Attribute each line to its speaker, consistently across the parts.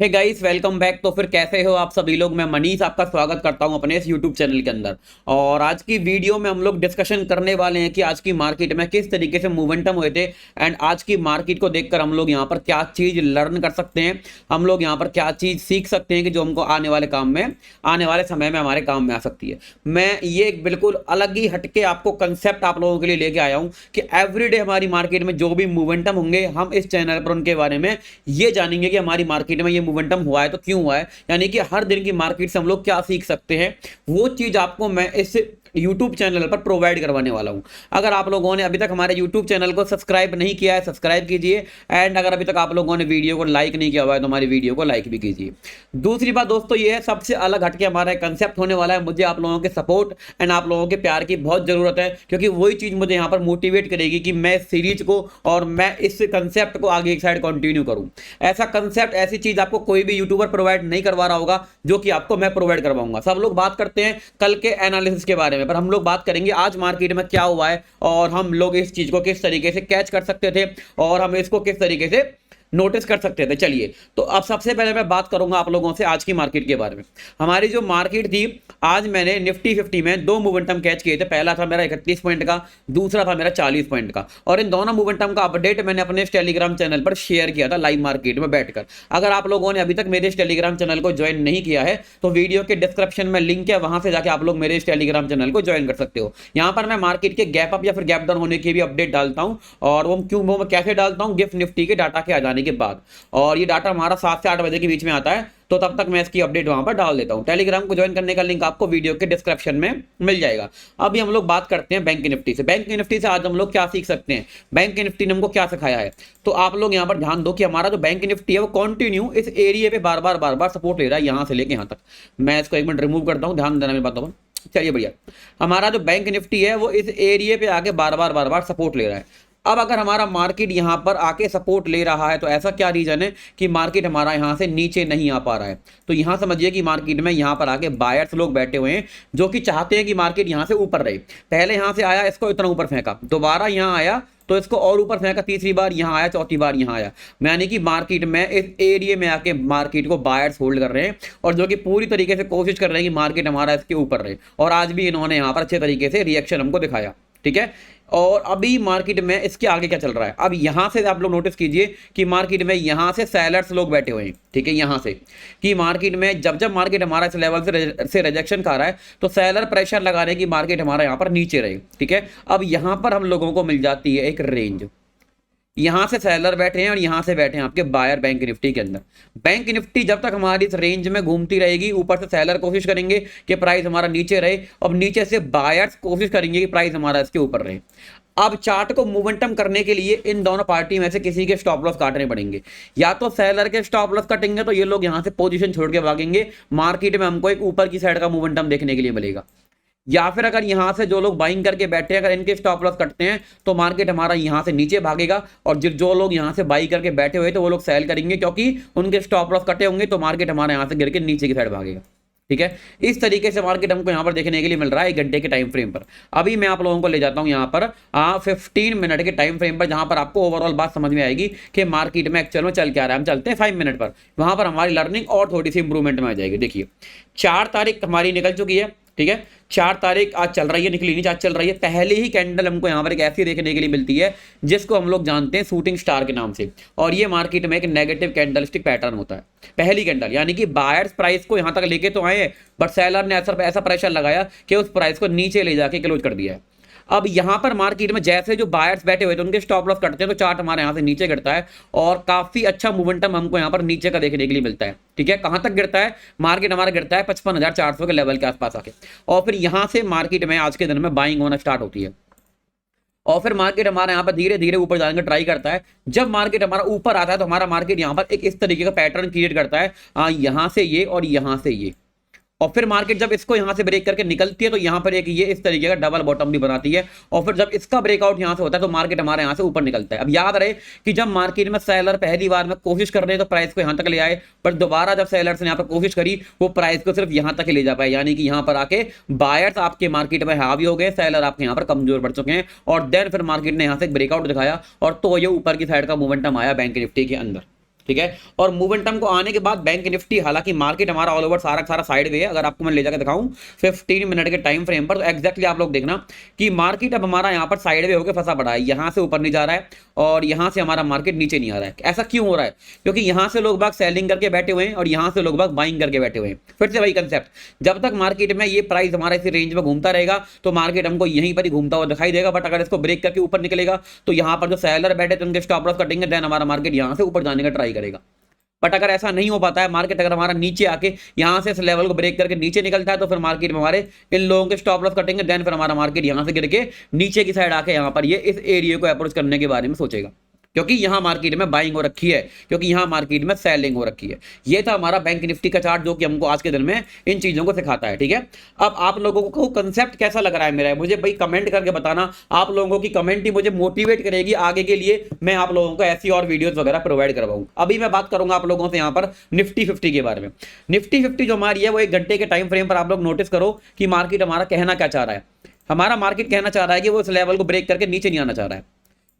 Speaker 1: Hey guys, welcome back. तो फिर कैसे हो आप सभी लोग। मैं मनीष आपका स्वागत करता हूं अपने इस यूट्यूब चैनल के अंदर। और आज की वीडियो में हम लोग डिस्कशन करने वाले हैं कि आज की मार्केट में किस तरीके से मोमेंटम हुए थे एंड आज की मार्केट को देखकर हम लोग यहां पर क्या चीज लर्न कर सकते हैं, हम लोग यहां पर क्या चीज सीख सकते हैं कि जो हमको आने वाले काम में, आने वाले समय में हमारे काम में आ सकती है। मैं ये एक बिल्कुल अलग ही हटके आपको कंसेप्ट आप लोगों के लिए लेके आया हूं कि एवरीडे हमारी मार्केट में जो भी मोमेंटम होंगे हम इस चैनल पर उनके बारे में ये जानेंगे कि हमारी मार्केट में ये मोमेंटम हुआ है तो क्यों हुआ है, यानी कि हर दिन की मार्केट से हम लोग क्या सीख सकते हैं। वो चीज आपको मैं इस YouTube चैनल पर प्रोवाइड करवाने वाला हूं। अगर आप लोगों ने अभी तक हमारे YouTube चैनल को सब्सक्राइब नहीं किया है, सब्सक्राइब कीजिए। एंड अगर अभी तक आप लोगों ने वीडियो को लाइक नहीं किया हुआ है तो हमारी वीडियो को लाइक भी कीजिए। दूसरी बात दोस्तों ये है, सबसे अलग हटके हमारा कंसेप्ट होने वाला है। मुझे आप लोगों के सपोर्ट एंड आप लोगों के प्यार की बहुत जरूरत है, क्योंकि वही चीज मुझे यहाँ पर मोटिवेट करेगी कि मैं इस सीरीज को और मैं इस कंसेप्ट को आगे एक साइड कंटिन्यू करूं। ऐसा कंसेप्ट, ऐसी चीज आपको कोई भी यूट्यूबर प्रोवाइड नहीं करवा रहा होगा जो कि आपको मैं प्रोवाइड करवाऊंगा। सब लोग बात करते हैं कल के एनालिसिस के बारे में, पर हम लोग बात करेंगे आज मार्केट में क्या हुआ है और हम लोग इस चीज को किस तरीके से कैच कर सकते थे और हम इसको किस तरीके से नोटिस कर सकते थे। चलिए, तो अब सबसे पहले मैं बात करूंगा आप लोगों से आज की मार्केट के बारे में। हमारी जो मार्केट थी, आज मैंने निफ्टी 50 में दो मोमेंटम कैच किए थे। पहला था मेरा 31 पॉइंट का, दूसरा था मेरा 40 पॉइंट का। और इन दोनों मोमेंटम का अपडेट मैंने अपने टेलीग्राम चैनल पर शेयर किया था लाइव मार्केट में बैठकर। अगर आप लोगों ने अभी तक मेरे टेलीग्राम चैनल को ज्वाइन नहीं किया है तो वीडियो के डिस्क्रिप्शन में लिंक है, वहां से जाकर आप लोग मेरे टेलीग्राम चैनल को ज्वाइन कर सकते हो। यहाँ पर मैं मार्केट के गैप अप या फिर गैप डाउन होने की भी अपडेट डालता हूँ, और वो मैं कैसे डालता हूँ, गिफ्ट निफ्टी के डाटा के आ जाने के बाद। और ये डाटा हमारा 7 से 8 बजे के बीच में आता है, तो तब तक मैं इसकी अपडेट वहां पर डाल देता हूं। टेलीग्राम को ज्वाइन करने का लिंक आपको वीडियो के डिस्क्रिप्शन में मिल जाएगा। अभी हम लोग बात करते हैं बैंक निफ्टी से। बैंक निफ्टी से आज हम लोग क्या सीख सकते हैं, बैंक निफ्टी ने हमको क्या सिखाया है। तो आप लोग यहां पर ध्यान दो कि हमारा जो बैंक निफ्टी है वो कंटिन्यू इस एरिया पे बार बार सपोर्ट ले रहा है, यहां से लेके यहां तक। मैं इसको एक मिनट रिमूव करता हूं, ध्यान देना मेरी बातों पर। चलिए बढ़िया, हमारा जो बैंक निफ्टी है वो इस एरिया पे आके बार बार सपोर्ट ले रहा है। अब अगर हमारा मार्केट यहां पर आके सपोर्ट ले रहा है तो ऐसा क्या रीजन है कि मार्केट हमारा यहां से नीचे नहीं आ पा रहा है। तो यहां समझिए कि मार्केट में यहां पर आके बायर्स लोग बैठे हुए हैं जो कि चाहते हैं कि मार्केट यहां से ऊपर रहे। पहले यहां से आया, इसको इतना ऊपर फेंका, दोबारा यहां आया तो इसको और ऊपर फेंका, तीसरी बार यहां आया, चौथी बार यहां आया। यानी कि मार्केट में इस एरिया में आके मार्केट को बायर्स होल्ड कर रहे हैं और जो कि पूरी तरीके से कोशिश कर रहे हैं कि मार्केट हमारा इसके ऊपर रहे। और आज भी इन्होंने यहां पर अच्छे तरीके से रिएक्शन हमको दिखाया, ठीक है। और अभी मार्केट में इसके आगे क्या चल रहा है, अब यहां से आप लोग नोटिस कीजिए कि मार्केट में यहां से सेलर्स लोग बैठे हुए हैं, ठीक है। यहां से कि मार्केट में जब मार्केट हमारा इस लेवल से रिजेक्शन खा रहा है तो सेलर प्रेशर लगा रहे हैं कि मार्केट हमारा यहां पर नीचे रहे, ठीक है। अब यहां पर हम लोगों को मिल जाती है एक रेंज। यहां से सेलर बैठे हैं और यहां से बैठे हैं आपके बायर बैंक निफ्टी के अंदर। बैंक निफ्टी जब तक हमारी इस रेंज में घूमती रहेगी, ऊपर से सेलर कोशिश करेंगे कि प्राइस हमारा नीचे रहे और नीचे से बायर्स कोशिश करेंगे कि प्राइस हमारा इसके ऊपर रहे। अब चार्ट को मोमेंटम करने के लिए इन दोनों पार्टी में से किसी के स्टॉप लॉस काटने पड़ेंगे। या तो सेलर के स्टॉप लॉस कटेंगे तो ये लोग यहां से पोजीशन छोड़ के भागेंगे, मार्केट में हमको एक ऊपर की साइड का मोमेंटम देखने के लिए मिलेगा। या फिर अगर यहां से जो लोग बाइंग करके बैठे हैं, अगर इनके स्टॉप लॉस कटते हैं तो मार्केट हमारा यहां से नीचे भागेगा। और जो लोग यहां से बाई करके बैठे हुए तो वो लोग सेल करेंगे, क्योंकि उनके स्टॉप लॉस कटे होंगे, तो मार्केट हमारे यहां से गिर के नीचे की साइड भागेगा, ठीक है। इस तरीके से मार्केट हमको यहां पर देखने के लिए मिल रहा है 1 घंटे के टाइम फ्रेम पर। अभी मैं आप लोगों को ले जाता हूं यहां पर 15 मिनट के टाइम फ्रेम पर, जहां पर आपको ओवरऑल बात समझ में आएगी कि मार्केट में एक्चुअल में चल क्या रहा है। हम चलते हैं 5 मिनट पर, वहां पर हमारी लर्निंग और थोड़ी सी इंप्रूवमेंट में आ जाएगी। देखिए 4 तारीख हमारी निकल चुकी है, ठीक है। 4 तारीख आज चल रही है, निकली नहीं, आज चल रही है। पहले ही कैंडल हमको यहां पर एक ऐसी देखने के लिए मिलती है जिसको हम लोग जानते हैं शूटिंग स्टार के नाम से, और ये मार्केट में एक नेगेटिव कैंडलस्टिक पैटर्न होता है। पहली कैंडल यानी कि बायर्स प्राइस को यहां तक लेके तो आए हैं, बट सेलर ने ऐसा प्रेशर लगाया कि उस प्राइस को नीचे ले जाके क्लोज कर दिया है। अब यहां पर मार्केट में जैसे जो बायर्स बैठे हुए थे उनके स्टॉप लॉस कटते हैं तो चार्ट हमारे यहां से नीचे गिरता है और काफी अच्छा मोमेंटम हमको यहां पर नीचे का देखने के लिए मिलता है, ठीक है। कहां तक गिरता है, मार्केट हमारा गिरता है 55,400 के लेवल के आसपास आके, और फिर यहां से मार्केट में आज के दिन में बाइंग होना स्टार्ट होती है। और फिर मार्केट हमारे यहाँ पर धीरे धीरे ऊपर जाने का ट्राई करता है। जब मार्केट हमारा ऊपर आता है तो हमारा मार्केट यहाँ पर एक इस तरीके का पैटर्न क्रिएट करता है, यहाँ से ये और यहाँ से ये। और फिर मार्केट जब इसको यहां से ब्रेक करके निकलती है तो यहां पर एक ये इस तरीके का डबल बॉटम भी बनाती है। और फिर जब इसका ब्रेकआउट यहां से होता है तो मार्केट हमारे यहां से ऊपर निकलता है। अब याद रहे कि जब मार्केट में सेलर पहली बार में कोशिश कर रहे हैं तो प्राइस को यहां तक ले आए, पर दोबारा जब सेलर्स ने यहां पर कोशिश करी वो प्राइस को सिर्फ यहां तक ही ले जा पाए, यानी कि यहां पर आके बायर्स आपके मार्केट में हावी हो गए, सेलर आपके यहां पर कमजोर पड़ चुके हैं। और देन फिर मार्केट ने यहां से ब्रेकआउट दिखाया और तो ये ऊपर की साइड का मोमेंटम आया बैंक निफ्टी के अंदर। ठीक है। और मोमेंटम को आने के बाद बैंक निफ्टी, हालांकि मार्केट हमारा ऑल ओवर सारा सारा साइड वे है, अगर आपको मैं ले जाकर दिखाऊं 15 मिनट के टाइम फ्रेम पर, तो एक्जैक्टली आप लोग देखना कि मार्केट अब हमारा यहाँ पर साइड वे होकर फंसा पड़ा है, यहाँ से ऊपर नहीं जा रहा है और यहाँ से हमारा मार्केट नीचे नहीं आ रहा है। ऐसा क्यों हो रहा है? क्योंकि यहाँ से लोग बाग सेलिंग करके बैठे हुए हैं और यहाँ से लोग बाग बाइंग करके बैठे हुए हैं। फिर से वही कंसेप्ट, जब तक मार्केट में ये प्राइस हमारा इसी रेंज में घूमता रहेगा तो मार्केट हमको यहीं पर ही घूमता हुआ दिखाई देगा। बट अगर इसको ब्रेक करके ऊपर निकलेगा तो यहाँ पर जो सेलर बैठे थे उनके स्टॉप लॉस कटेंगे, देन हमारा मार्केट यहाँ से ऊपर जाने का ट्राई करेगा। बट अगर ऐसा नहीं हो पाता है, मार्केट अगर हमारा नीचे आके यहाँ से इस लेवल को ब्रेक करके नीचे निकलता है तो फिर मार्केट में हमारे इन लोगों के स्टॉप लॉस कटेंगे, देन फिर हमारा मार्केट यहाँ से गिर के नीचे की साइड आके यहाँ पर ये इस एरिया को अप्रोच करने के बारे में सोचेगा, क्योंकि यहाँ मार्केट में बाइंग हो रखी है, क्योंकि यहाँ मार्केट में सेलिंग हो रखी है। ये था हमारा बैंक निफ्टी का चार्ट जो कि हमको आज के दिन में इन चीजों को सिखाता है। ठीक है, अब आप लोगों को कंसेप्ट कैसा लग रहा है मेरा, मुझे भाई कमेंट करके बताना। आप लोगों की कमेंट ही मुझे मोटिवेट करेगी आगे के लिए, मैं आप लोगों को ऐसी और वीडियोस वगैरह प्रोवाइड करवाऊँ। अभी मैं बात करूंगा आप लोगों से यहाँ पर निफ्टी 50 के बारे में। निफ्टी 50 जो हमारी है वो 1 घंटे के टाइम फ्रेम पर आप लोग नोटिस करो कि मार्केट हमारा कहना क्या चाह रहा है। हमारा मार्केट कहना चाह रहा है कि वो इस लेवल को ब्रेक करके नीचे नहीं आना चाह रहा है।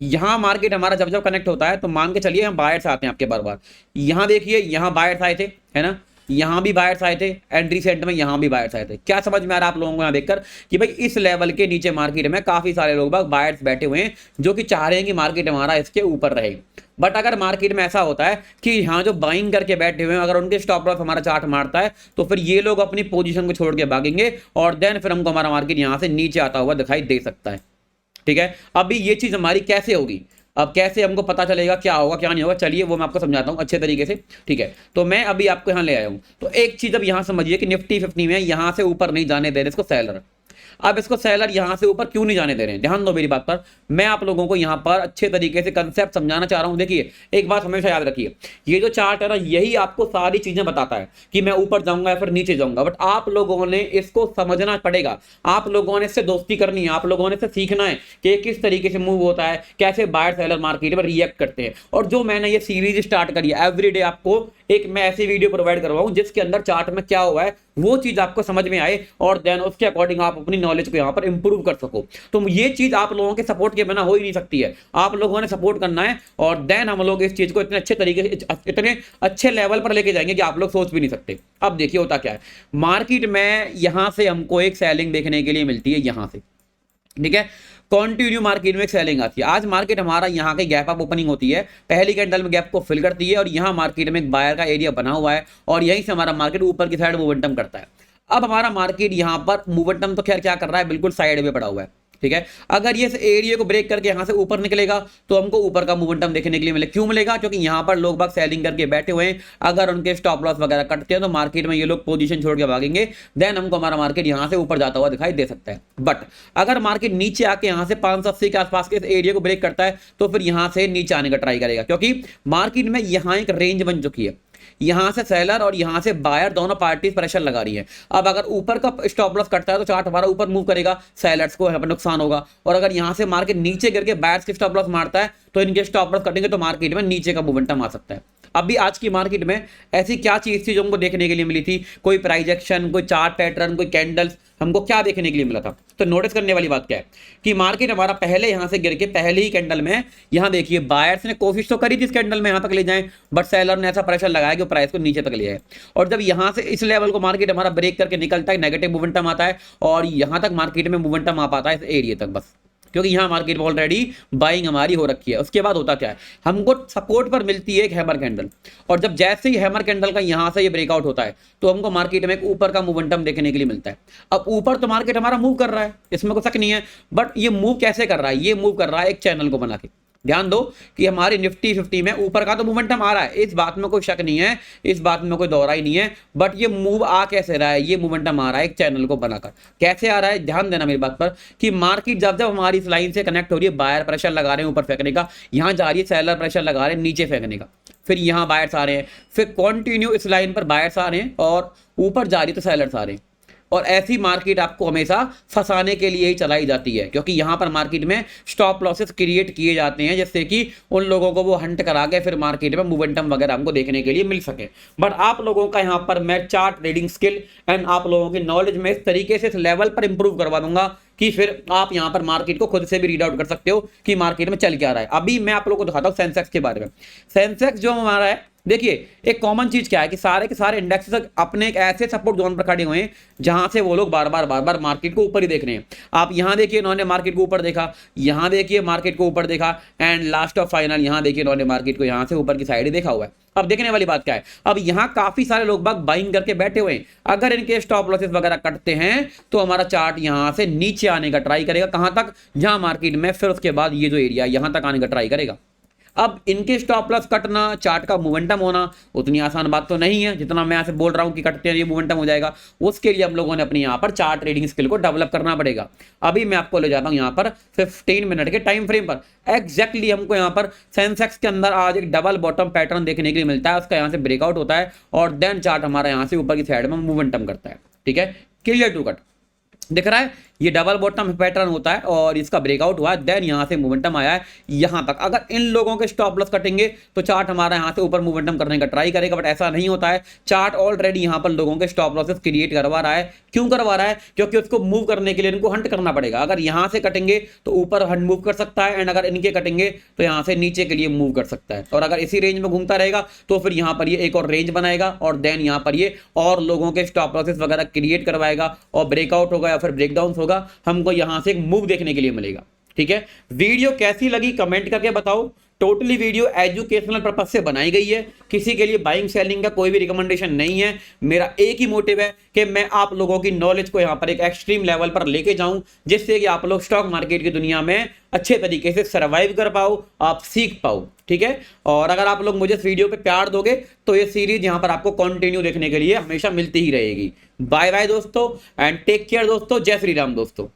Speaker 1: यहां मार्केट हमारा जब जब कनेक्ट होता है तो मान के चलिए हम बायर्स आते हैं आपके बार बार। यहां देखिए, यहां बायर्स आए थे, है ना, यहां भी बायर्स आए थे, एंट्री सेट में यहां भी बायर्स आए थे। क्या समझ में आ रहा है आप लोगों को यहां देखकर कि भाई इस लेवल के नीचे मार्केट में काफी सारे लोग बायर्स बैठे हुए हैं जो कि चाह रहे हैं कि मार्केट हमारा इसके ऊपर रहे। बट अगर मार्केट में ऐसा होता है कि यहाँ जो बाइंग करके बैठे हुए हैं, अगर उनके स्टॉप लॉस हमारा चार्ट मारता है तो फिर ये लोग अपनी पोजीशन को छोड़ के भागेंगे और देन फिर हमको हमारा मार्केट यहाँ से नीचे आता हुआ दिखाई दे सकता है। ठीक है, अभी ये चीज हमारी कैसे होगी, अब कैसे हमको पता चलेगा क्या होगा क्या नहीं होगा, चलिए वो मैं आपको समझाता हूं अच्छे तरीके से। ठीक है, तो मैं अभी आपको यहां ले आया हूं। तो एक चीज अब यहां समझिए कि निफ्टी 50 में यहां से ऊपर नहीं जाने दे रहे इसको सेलर। अब इसको सेलर यहां से ऊपर क्यों नहीं जाने दे रहे हैं, ध्यान दो मेरी बात पर। मैं आप लोगों को यहां पर अच्छे तरीके से कंसेप्ट समझाना चाह रहा हूं। देखिए, एक बात हमेशा याद रखिए, ये जो चार्ट है ना, यही आपको सारी चीजें बताता है कि मैं ऊपर जाऊंगा या फिर नीचे जाऊंगा। बट आप लोगों ने इसको समझना पड़ेगा, आप लोगों ने इससे दोस्ती करनी है, आप लोगों ने इससे सीखना है कि किस तरीके से मूव होता है, कैसे बायर सेलर मार्केट में रिएक्ट करते हैं। और जो मैंने ये सीरीज स्टार्ट करी है, एवरीडे आपको एक मैं ऐसी वीडियो प्रोवाइड करवाऊं जिसके अंदर चार्ट में क्या हुआ है वो चीज आपको समझ में आए और देन उसके अकॉर्डिंग आप अपनी नॉलेज को यहां पर इंप्रूव कर सको। तो ये चीज आप लोगों के सपोर्ट के बिना हो ही नहीं सकती है, आप लोगों ने सपोर्ट करना है और देन हम लोग इस चीज को इतने अच्छे तरीके से, इतने अच्छे लेवल पर लेके जाएंगे कि आप लोग सोच भी नहीं सकते। अब देखिए होता क्या है, मार्केट में यहां से हमको एक सेलिंग देखने के लिए मिलती है यहां से। ठीक है, कंटिन्यू मार्केट में एक सेलिंग आती है। आज मार्केट हमारा यहाँ के गैप अप ओपनिंग होती है, पहली कैंडल में गैप को फिल करती है और यहाँ मार्केट में एक बायर का एरिया बना हुआ है और यहीं से हमारा मार्केट ऊपर की साइड मोमेंटम करता है। अब हमारा मार्केट यहाँ पर मोमेंटम तो खैर क्या कर रहा है, बिल्कुल साइड में पड़ा हुआ है। ठीक है, अगर ये एरिया को ब्रेक करके यहाँ से ऊपर निकलेगा तो हमको ऊपर का मोमेंटम देखने के लिए मिलेगा। क्यों मिलेगा? क्योंकि यहाँ पर लोग बाग सेलिंग करके बैठे हुए हैं, अगर उनके स्टॉप लॉस वगैरह कटते हैं तो मार्केट में ये लोग पोजीशन छोड़ के भागेंगे, देन हमको हमारा मार्केट यहाँ से ऊपर जाता हुआ दिखाई दे सकता है। बट अगर मार्केट नीचे आके यहाँ से 580 के आसपास के इस एरिया को ब्रेक करता है तो फिर यहाँ से नीचे आने का ट्राई करेगा, क्योंकि मार्केट में यहाँ एक रेंज बन चुकी है, यहां से सेलर और यहां से बायर दोनों पार्टीज प्रेशर लगा रही है। अब अगर ऊपर का स्टॉप लॉस कटता है तो चार्ट हमारा ऊपर मूव करेगा, सेलर्स को यहाँ पर नुकसान होगा। और अगर यहां से मार्केट नीचे गिर के बायर्स के स्टॉप लॉस मारता है तो इनके स्टॉप लॉस कटेंगे तो मार्केट में नीचे का मोमेंटम आ सकता है। अभी आज की मार्केट में ऐसी क्या चीज थी जो हमको देखने के लिए मिली थी? कोई प्राइस एक्शन, कोई चार्ट पैटर्न, कोई कैंडल्स, हमको क्या देखने के लिए मिला था? तो नोटिस करने वाली बात क्या है कि मार्केट हमारा पहले यहां से गिर के पहले ही कैंडल में, यहां देखिए बायर्स ने कोशिश तो करी थी इस कैंडल में यहां तक ले जाएं, बट सेलर ने ऐसा प्रेशर लगाया कि प्राइस को नीचे तक ले आए। और जब यहां से इस लेवल को मार्केट हमारा ब्रेक करके निकलता है, नेगेटिव मोमेंटम आता है और यहां तक मार्केट में मोमेंटम आ पाता है इस एरिया तक बस, क्योंकि यहां मार्केट में ऑलरेडी बाइंग हमारी हो रखी है। उसके बाद होता क्या है, हमको सपोर्ट पर मिलती है एक हैमर कैंडल, और जब जैसे ही हैमर कैंडल का यहां से ये ब्रेकआउट होता है तो हमको मार्केट में एक ऊपर का मोमेंटम देखने के लिए मिलता है। अब ऊपर तो मार्केट हमारा मूव कर रहा है, इसमें कोई शक नहीं है, बट ये मूव कैसे कर रहा है? ये मूव कर रहा है एक चैनल को बना के। ध्यान दो कि हमारी निफ्टी 50 में ऊपर का तो मोमेंटम आ रहा है, इस बात में कोई शक नहीं है, इस बात में कोई दौरा ही नहीं है, बट ये मूव आ कैसे रहा है? ये मोमेंटम आ रहा है एक चैनल को बनाकर। कैसे आ रहा है? ध्यान देना मेरी बात पर कि मार्केट जब जब हमारी इस लाइन से कनेक्ट हो रही है, बायर प्रेशर लगा रहे हैं ऊपर फेंकने का, यहां जा रही है सेलर प्रेशर लगा रहे हैं नीचे फेंकने का, फिर यहां बायर्स आ रहे हैं, फिर कंटिन्यू इस लाइन पर बायर्स आ रहे हैं और ऊपर जा रही है तो सेलर्स आ रहे हैं। और ऐसी मार्केट आपको हमेशा फंसाने के लिए ही चलाई जाती है, क्योंकि यहां पर मार्केट में स्टॉप लॉसेस क्रिएट किए जाते हैं जिससे कि उन लोगों को वो हंट करा के फिर मार्केट में मोमेंटम वगैरह हमको देखने के लिए मिल सके। बट आप लोगों का यहां पर मैं चार्ट रीडिंग स्किल एंड आप लोगों की नॉलेज में इस तरीके से इस लेवल पर इंप्रूव करवा दूंगा कि फिर आप यहां पर मार्केट को खुद से भी रीड आउट कर सकते हो कि मार्केट में चल क्या रहा है। अभी मैं आप लोगों को दिखाता हूं सेंसेक्स के बारे में। सेंसेक्स जो हमारा है, देखिए एक कॉमन चीज क्या है कि सारे के सारे इंडेक्सेस अपने एक ऐसे सपोर्ट जोन पर खड़े हुए हैं जहां से वो लोग बार बार मार्केट को ऊपर ही देख रहे हैं। आप यहां देखिए इन्होंने मार्केट को ऊपर देखा, यहां देखिए मार्केट को ऊपर देखा, एंड लास्ट ऑफ फाइनल यहां देखिए इन्होंने मार्केट को यहां से ऊपर की साइड ही देखा हुआ है। अब देखने वाली बात क्या है, अब यहां काफी सारे लोग बाग बाइंग करके बैठे हुए हैं। अगर इनके स्टॉप लॉसेस वगैरह कटते हैं तो हमारा चार्ट यहां से नीचे आने का ट्राई करेगा, कहां तक, जहां मार्केट में, फिर उसके बाद ये जो एरिया यहां तक आने का ट्राई करेगा। अब इनके स्टॉप लॉस कटना, चार्ट का मोमेंटम होना उतनी आसान बात तो नहीं है जितना मैं ऐसे बोल रहा हूं कि कटते हैं ये मोमेंटम हो जाएगा। उसके लिए हम लोगों ने अपने यहां पर चार्ट ट्रेडिंग स्किल को डेवलप करना पड़ेगा। अभी मैं आपको ले जाता हूं यहां पर 15 मिनट के टाइम फ्रेम पर। एग्जैक्टली हमको यहां पर सेंसेक्स के अंदर आज एक डबल बॉटम पैटर्न देखने के लिए मिलता है, उसका यहां से ब्रेकआउट होता है और देन चार्ट हमारा यहां से ऊपर की साइड में मोमेंटम करता है। ठीक है, क्लियर टू कट दिख रहा है, ये डबल बॉटम पैटर्न होता है और इसका ब्रेकआउट हुआ है, देन यहां से मोमेंटम आया है यहां तक। अगर इन लोगों के स्टॉप लॉस कटेंगे तो चार्ट हमारा यहां से ऊपर मोमेंटम करने का ट्राई करेगा, बट ऐसा नहीं होता है। चार्ट ऑलरेडी यहां पर लोगों के स्टॉप लॉसेस क्रिएट करवा रहा है। क्यों करवा रहा है, क्योंकि उसको मूव करने के लिए इनको हंट करना पड़ेगा। अगर यहां से कटेंगे तो ऊपर हंट मूव कर सकता है, एंड अगर इनके कटेंगे तो यहां से नीचे के लिए मूव कर सकता है। और अगर इसी रेंज में घूमता रहेगा तो फिर यहां पर ये एक और रेंज बनाएगा और देन यहां पर ये और लोगों के स्टॉप लॉसेस वगैरह क्रिएट करवाएगा और ब्रेकआउट होगा या फिर ब्रेकडाउन होगा, हमको यहां से एक मूव देखने के लिए मिलेगा। ठीक है, वीडियो कैसी लगी कमेंट करके बताओ। टोटली वीडियो एजुकेशनल पर्पज से बनाई गई है, किसी के लिए बाइंग सेलिंग का कोई भी रिकमेंडेशन नहीं है। मेरा एक ही मोटिव है कि मैं आप लोगों की नॉलेज को यहां पर एक एक्सट्रीम लेवल पर लेके जाऊं, जिससे कि आप लोग स्टॉक मार्केट की दुनिया में अच्छे तरीके से सर्वाइव कर पाओ, आप सीख पाओ। ठीक है, और अगर आप लोग मुझे इस वीडियो पे प्यार दोगे तो ये सीरीज यहां पर आपको कंटिन्यू देखने के लिए हमेशा मिलती ही रहेगी। बाय बाय दोस्तों एंड टेक केयर दोस्तों। जय श्री राम दोस्तों।